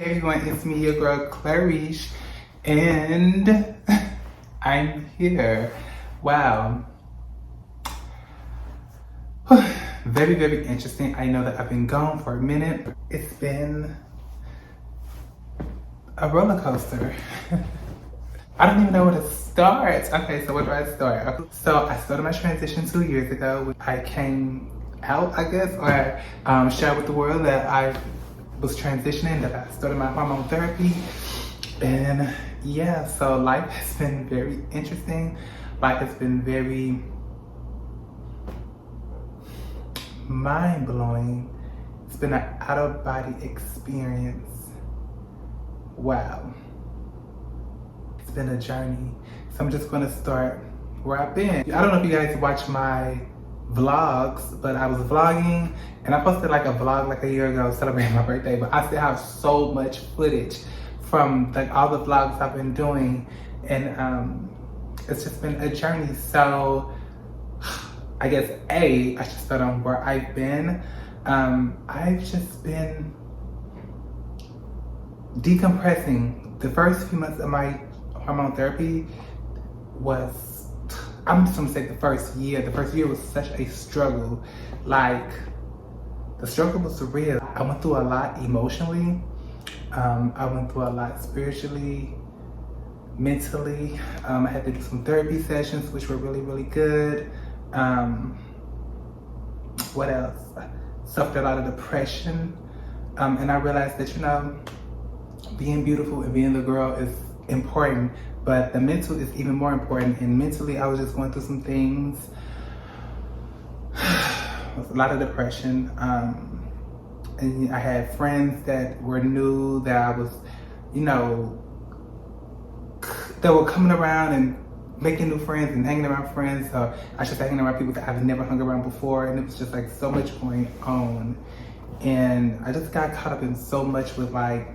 Hey everyone, it's me, your girl Clarice, and I'm here. Wow. Very, very interesting. I know that I've been gone for a minute. It's been a roller coaster. I don't even know where to start. Okay, so where do I start? Okay. So I started my transition 2 years ago. I came out, I guess, or shared with the world that I was transitioning, that I started my hormone therapy. And yeah, so life has been very interesting. Life has been very mind-blowing. It's been an out-of-body experience. Wow. It's been a journey. So I'm just gonna start where I've been. I don't know if you guys watch my vlogs, but I was vlogging and I posted like a vlog like a year ago celebrating my birthday, but I still have so much footage from like all the vlogs I've been doing, and it's just been a journey. So I guess I should start on where I've been. I've just been decompressing. The first few months of my hormone therapy was, I'm just gonna say the first year. The first year was such a struggle. Like, the struggle was real. I went through a lot emotionally. I went through a lot spiritually, mentally. I had to do some therapy sessions, which were really, really good. What else? Suffered a lot of depression. And I realized that, you know, being beautiful and being the girl is important, but the mental is even more important. And mentally, I was just going through some things. A lot of depression. And I had friends that were new that I was, you know, that were coming around and making new friends and hanging around friends. So I should say hanging around people that I've never hung around before. And it was just like so much going on. And I just got caught up in so much with like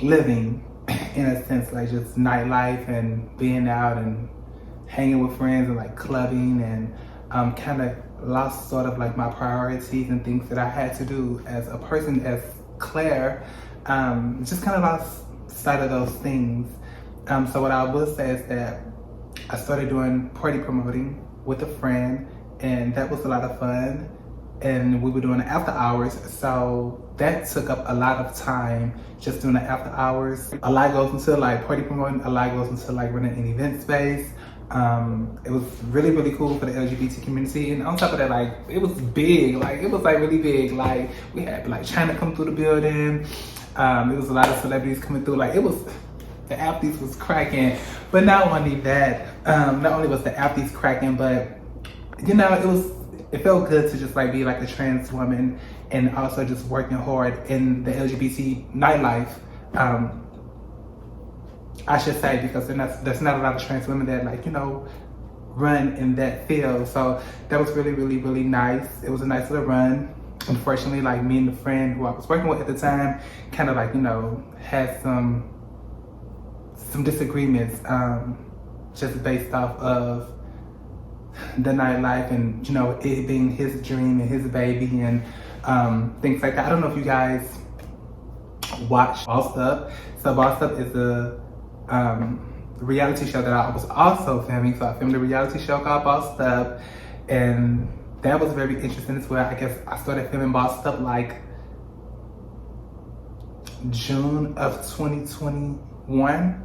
living, in a sense, like just nightlife and being out and hanging with friends and like clubbing, and kind of lost sort of like my priorities and things that I had to do as a person, as Claire. Just kind of lost sight of those things. So what I will say is that I started doing party promoting with a friend, and that was a lot of fun. And we were doing the after hours, so that took up a lot of time, just doing the after hours. A lot goes into like party promoting, a lot goes into like running an event space. It was really, really cool for the LGBT community, and on top of that, like, it was big, like it was like really big. Like, we had like China come through the building. It was a lot of celebrities coming through. Like, it was, the afties was cracking. But not only that, not only was the afties cracking, but you know, it felt good to just like be like a trans woman and also just working hard in the LGBT nightlife. I should say, because there's not a lot of trans women that, like, you know, run in that field. So that was really, really, really nice. It was a nice little run. Unfortunately, like, me and the friend who I was working with at the time kind of like, you know, had some disagreements, just based off of the nightlife and, you know, it being his dream and his baby and things like that. I don't know if you guys watch Bossed Up. So Bossed Up is a reality show that I was also filming. So I filmed a reality show called Bossed Up, and that was very interesting as well. I guess I started filming Bossed Up like June of 2021,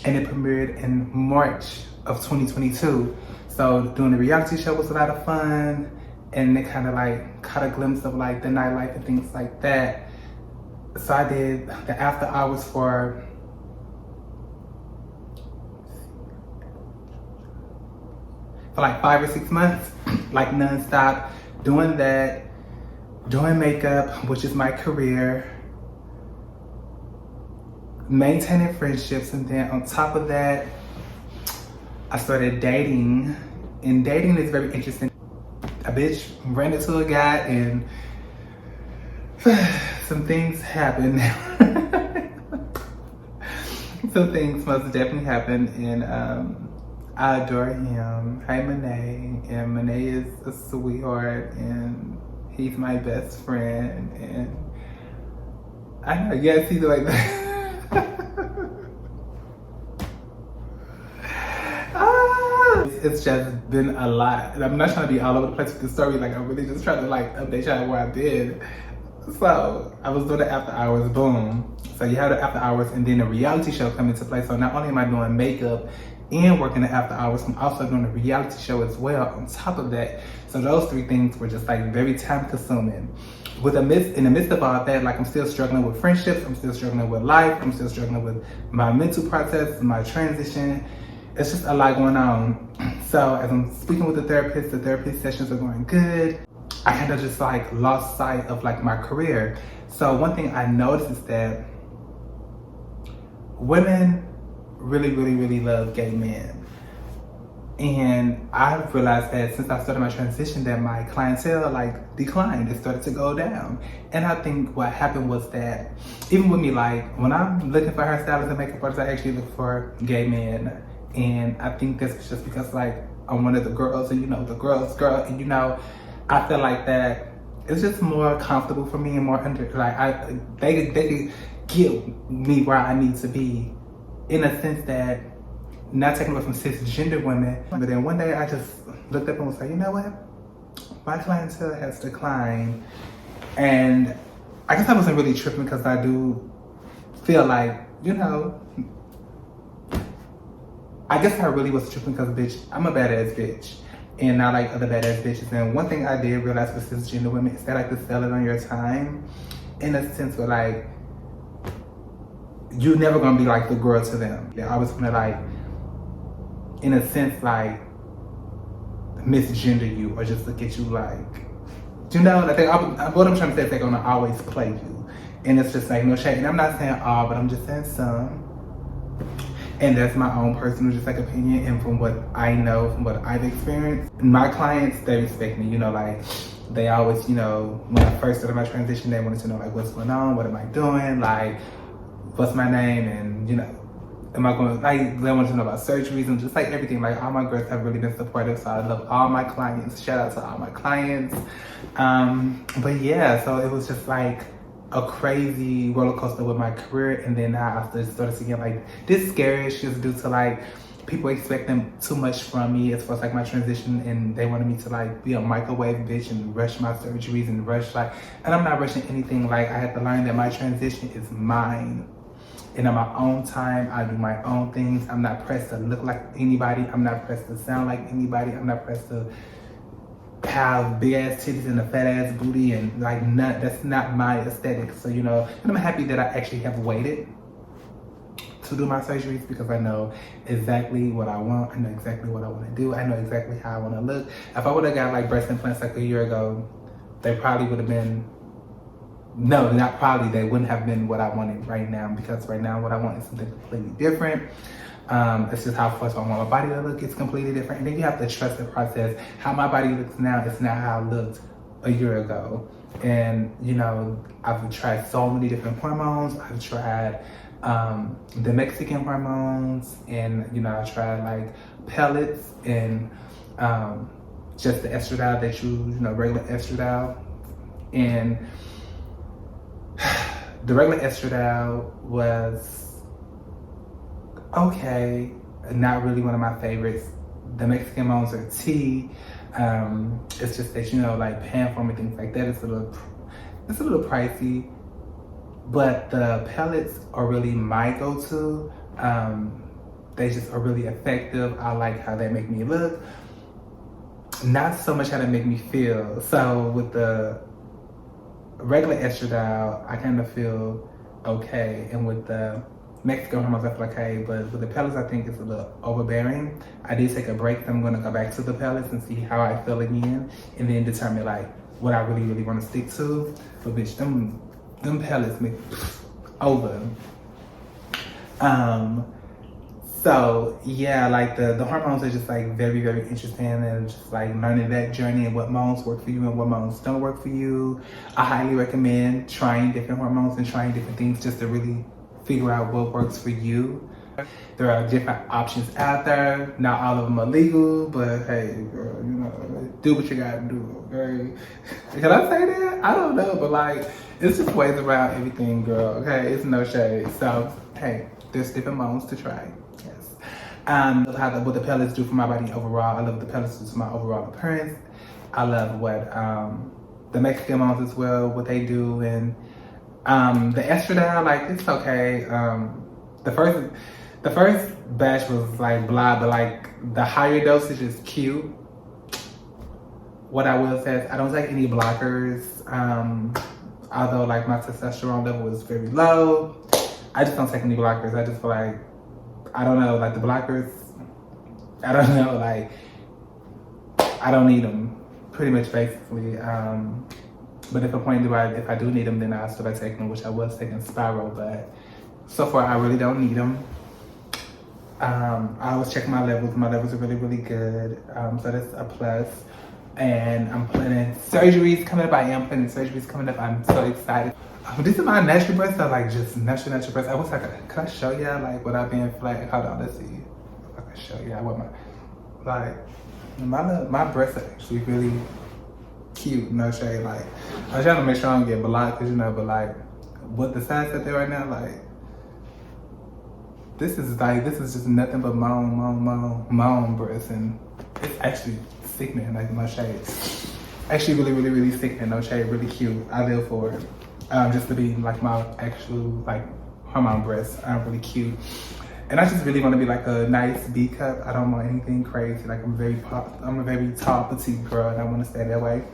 and it premiered in March of 2022. So doing the reality show was a lot of fun, and it kind of like caught a glimpse of like the nightlife and things like that. So I did the after hours for like 5 or 6 months, like nonstop, doing that, doing makeup, which is my career, maintaining friendships, and then on top of that, I started dating. And dating is very interesting. A bitch ran into a guy and some things happened. Some things most definitely happened, and I adore him. Hi, Monet. And Monet is a sweetheart, and he's my best friend. And I know, yes, either like that. It's just been a lot. And I'm not trying to be all over the place with the story. Like, I'm really just trying to like update y'all where I've been. So I was doing the after hours, boom. So you have the after hours and then the reality show come into play. So not only am I doing makeup and working the after hours, I'm also doing a reality show as well on top of that. So those three things were just like very time consuming. In the midst of all that, like I'm still struggling with friendships, I'm still struggling with life, I'm still struggling with my mental process, my transition. It's just a lot going on. So as I'm speaking with the therapist sessions are going good. I kind of just like lost sight of like my career. So one thing I noticed is that women really love gay men. And I've realized that since I started my transition that my clientele like declined, it started to go down. And I think what happened was that even with me, like when I'm looking for hairstylists and makeup artists, I actually look for gay men. And I think that's just because like I'm one of the girls and the girl's girl, and I feel like that it's just more comfortable for me and more they could get me where I need to be, in a sense that not taking away from cisgender women. But then one day I just looked up and was like, you know what? My clientele has declined. And I guess I wasn't really tripping because I do feel like, I guess I really was tripping because, bitch, I'm a badass bitch. And not like other badass bitches. And one thing I did realize with cisgender women is that like to sell it on your time. In a sense where like, you're never gonna be like the girl to them. They're always gonna like, in a sense like, misgender you or just look at you like, what I'm trying to say is they're gonna always play you. And it's just like no shade. And I'm not saying all, but I'm just saying some. And that's my own personal just like opinion, and from what I know, from what I've experienced. My clients, they respect me, like they always, when I first started my transition, they wanted to know like what's going on, what am I doing, like what's my name, and am I going, like they wanted to know about surgeries and just like everything. Like all my girls have really been supportive, so I love all my clients. Shout out to all my clients. But yeah, so it was just like a crazy roller coaster with my career, and then now I started to get like this scary just due to like people expecting too much from me as far as like my transition, and they wanted me to like be a microwave bitch and rush my surgeries and and I'm not rushing anything. Like I had to learn that my transition is mine, and on my own time I do my own things. I'm not pressed to look like anybody, I'm not pressed to sound like anybody, I'm not pressed to have big ass titties and a fat ass booty, and like that's not my aesthetic. So and I'm happy that I actually have waited to do my surgeries because I know exactly what I want. I know exactly what I want to do. I know exactly how I want to look. If I would have got like breast implants like a year ago, they probably would have been, no, not probably, they wouldn't have been what I wanted right now, because right now what I want is something completely different. It's just how first I want my body to look. It's completely different. And then you have to trust the process. How my body looks now is not how it looked a year ago. And I've tried so many different hormones. I've tried the Mexican hormones, and I tried like pellets and just the estradiol that regular estradiol. And the regular estradiol was okay, not really one of my favorites. The Mexican hormones are tea. It's just that like paying for them and things like that, it's a little pricey. But the pellets are really my go-to. They just are really effective. I like how they make me look, not so much how they make me feel. So with the regular estradiol, I kind of feel okay, and with the Mexican hormones I feel okay, but with the pellets I think it's a little overbearing. I did take a break, so I'm gonna go back to the pellets and see how I feel again, and then determine like what I really want to stick to. But bitch, them pellets make over. So yeah, like the hormones are just like very interesting, and just like learning that journey and what hormones work for you and what hormones don't work for you. I highly recommend trying different hormones and trying different things just to really figure out what works for you. There are different options out there. Not all of them are legal, but hey, girl, do what you gotta do, okay? Can I say that? I don't know, but like, It's just ways around everything, girl. Okay, it's no shade. So hey, there's different modes to try. Yes. What the pellets do for my body overall. I love what the pellets do to my overall appearance. I love what the Mexican modes as well, what they do, and the Estrogen, like it's okay. The first batch was like blah, but like the higher dosage is cute. What I will say is I don't take any blockers. Although like my testosterone level is very low, I just don't take any blockers. I just feel like, I don't know, like the blockers, I don't know, like I don't need them, pretty much basically. But if I do need them, then I'll still be taking them, which I was taking Spiral, but so far I really don't need them. I always check my levels. My levels are really, really good. So that's a plus. And I'm planning surgeries coming up. I am planning surgeries coming up. I'm so excited. This is my natural breast. I like just natural breast. I was like, can I show y'all like what I've been like? Hold on, let's see. If I can show y'all what my breasts are actually really cute. No shade. Like I was trying to make sure I don't get blocked, cause but like what the size that they're right now, like this is just nothing but moan breasts, and it's actually sickening, like no shade. Actually really, really, really sickening, no shade, really cute. I live for it. Just to be like my actual like hormone breasts. Really cute. And I just really want to be like a nice B cup. I don't want anything crazy. Like I'm a very tall, petite girl, and I want to stay that way.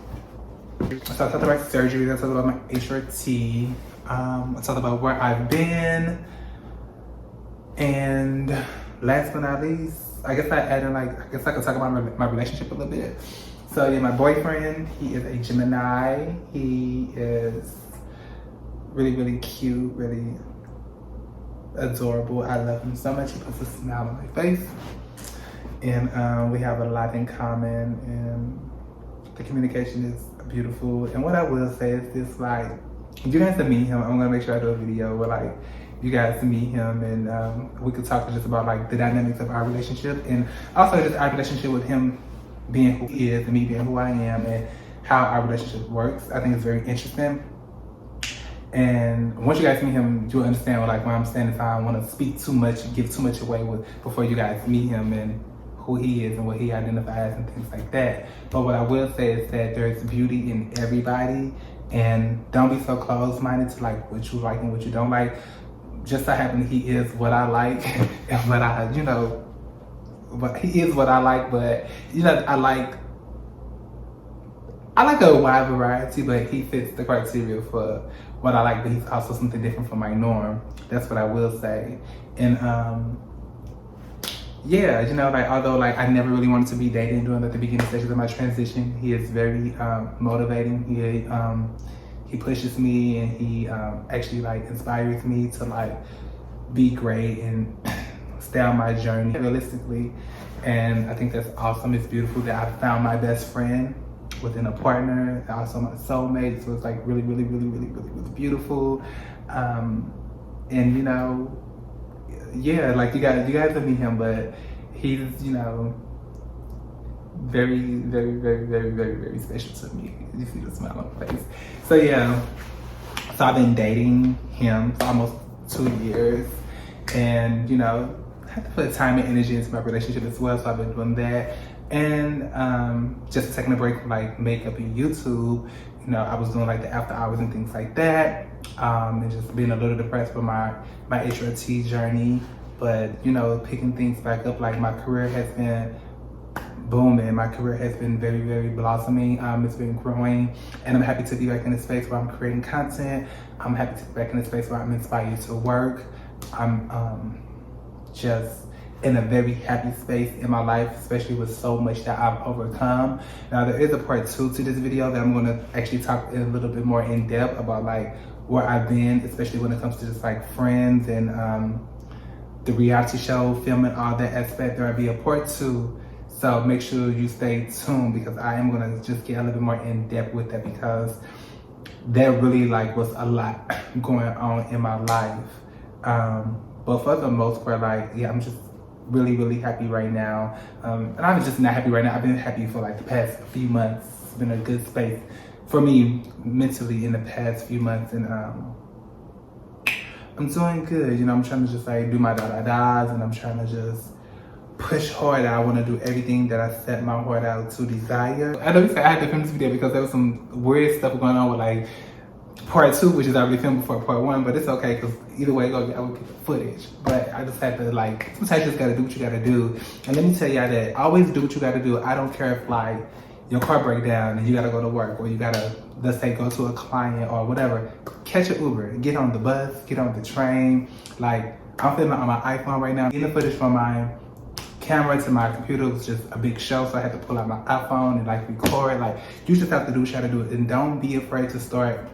So I talked about surgery, I talked about my HRT, I talked about where I've been, and last but not least, I guess I could talk about my relationship a little bit. So yeah, my boyfriend, he is a Gemini. He is really, really cute, really adorable. I love him so much. He puts a smile on my face. And we have a lot in common, and the communication is beautiful. And what I will say is this, like, you guys to meet him, I'm gonna make sure I do a video where like you guys to meet him, and we could talk just about like the dynamics of our relationship, and also just our relationship with him being who he is and me being who I am, and how our relationship works. I think it's very interesting. And once you guys meet him, you'll understand what I'm saying. If I don't want to speak too much, give too much away before you guys meet him and who he is and what he identifies and things like that. But what I will say is that there's beauty in everybody, and don't be so closed-minded to like what you like and what you don't like. Just so happen he is what I like, and what but he is what I like, but I like a wide variety, but he fits the criteria for what I like, but he's also something different from my norm. That's what I will say. And yeah, although I never really wanted to be dating during the beginning stages of my transition, he is very motivating. He pushes me, and he actually inspires me to be great and stay on my journey realistically. And I think that's awesome. It's beautiful that I found my best friend within a partner, also my soulmate. So it's really, really, really, really, really, really beautiful. And yeah, you guys will meet him, but he's very, very, very, very, very, very special to me. You see the smile on my face. So yeah, so I've been dating him for almost 2 years, and I have to put time and energy into my relationship as well. So I've been doing that, and just taking a break from makeup and YouTube. I was doing the after hours and things like that, and just being a little depressed with my HRT journey. But picking things back up, my career has been booming. My career has been very, very blossoming. It's been growing, and I'm happy to be back in a space where I'm creating content. I'm happy to be back in a space where I'm inspired to work. I'm just in a very happy space in my life, especially with so much that I've overcome. Now there is a part 2 to this video that I'm going to actually talk a little bit more in depth about where I've been, especially when it comes to just friends and the reality show, filming, all that aspect. There will be a part 2. So make sure you stay tuned, because I am gonna just get a little bit more in depth with that, because there really was a lot going on in my life. But for the most part, yeah, I'm just really, really happy right now. And I'm just not happy right now. I've been happy for the past few months. It's been a good space for me mentally in the past few months, and I'm doing good. You know, I'm trying to just like do my da-da-das, and I'm trying to just push hard. I want to do everything that I set my heart out to desire. I know you said I had to film this video because there was some weird stuff going on with like part 2, which is already filmed before part 1, but it's okay because either way I will get the footage. But I just had to like, sometimes you just gotta do what you gotta do. And let me tell y'all that always do what you gotta do. I don't care if like your car break down and you gotta go to work, or you gotta, let's say, go to a client or whatever. Catch an Uber, get on the bus, get on the train. Like, I'm filming on my iPhone right now. Getting the footage from my camera to my computer was just a big show, so I had to pull out my iPhone and like record. Like, you just have to do what you gotta do, and don't be afraid to start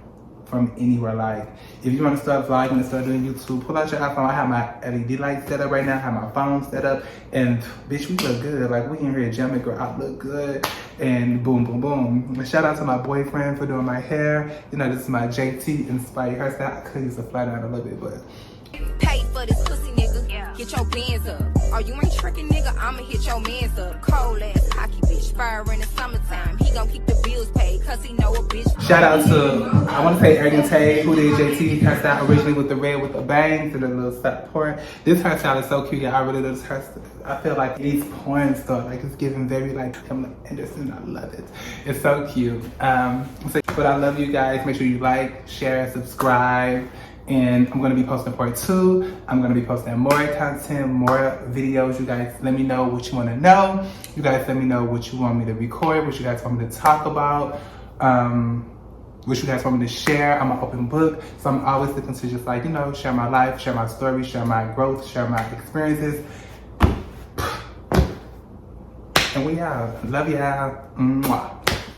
from anywhere. Like, if you want to start vlogging and start doing YouTube, pull out your iPhone. I have my LED light set up right now. I have my phone set up, and bitch, we look good. Like, we in here jamming, girl, I look good, and boom, boom, boom. And shout out to my boyfriend for doing my hair. You know, this is my JT inspired hairstyle. I could use to fly down a little bit, but pay for this pussy, nigga. Yeah. Get your bands up. Oh, you ain't tricking, nigga. I'ma hit your mans up. Cold ass hockey bitch. Fire in the summertime. He gon' keep the bills paid, cause he know a bitch. Shout out to, I want to say Arrogant Tay, who did JT hairstyle originally with the red with the bangs and the little step part. This hairstyle is so cute, yeah. I really love this hairstyle. I feel like it's porn stuff. Like, it's giving very like Pamela Anderson. I love it. It's so cute. But I love you guys. Make sure you like, share, subscribe. And I'm gonna be posting part 2. I'm gonna be posting more content, more videos. You guys let me know what you wanna know. You guys let me know what you want me to record, what you guys want me to talk about, what you guys want me to share. I'm an open book, so I'm always looking to just like, you know, share my life, share my story, share my growth, share my experiences. And we out. Love y'all. Mwah.